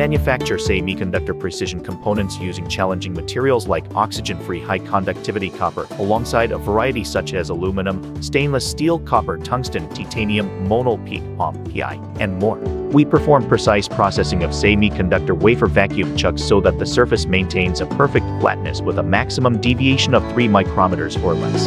manufacture semiconductor precision components using challenging materials like oxygen-free high-conductivity copper, alongside a variety such as aluminum, stainless steel, copper, tungsten, titanium, monol, PEEK, POM, PI, and more. We perform precise processing of semiconductor wafer vacuum chucks so that the surface maintains a perfect flatness with a maximum deviation of 3 micrometers or less.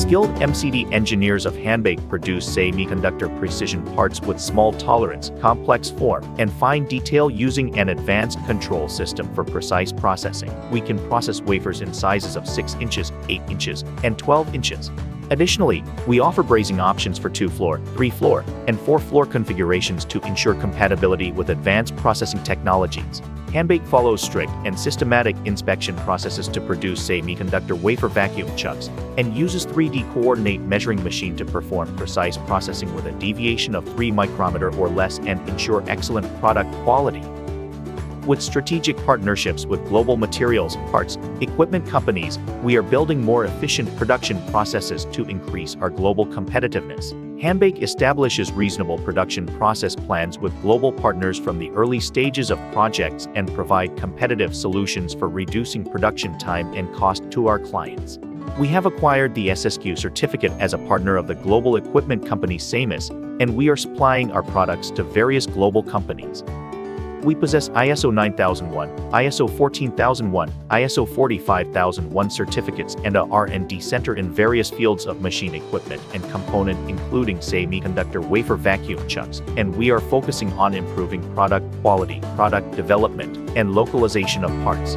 Skilled MCD engineers of Hanbaek produce semiconductor precision parts with small tolerance, complex form, and fine detail using an advanced control system for precise processing. We can process wafers in sizes of 6 inches, 8 inches, and 12 inches. Additionally, we offer brazing options for 2-floor, 3-floor, and 4-floor configurations to ensure compatibility with advanced processing technologies. Hanbaek follows strict and systematic inspection processes to produce semiconductor wafer vacuum chucks and uses 3D coordinate measuring machine to perform precise processing with a deviation of 3 micrometer or less and ensure excellent product quality. With strategic partnerships with global materials, parts, equipment companies, we are building more efficient production processes to increase our global competitiveness. Hanbaek establishes reasonable production process plans with global partners from the early stages of projects and provide competitive solutions for reducing production time and cost to our clients. We have acquired the SSQ certificate as a partner of the global equipment company Semis, and we are supplying our products to various global companies. We possess ISO 9001, ISO 14001, ISO 45001 certificates and a R&D center in various fields of machine equipment and component including semiconductor wafer vacuum chucks, and we are focusing on improving product quality, product development, and localization of parts.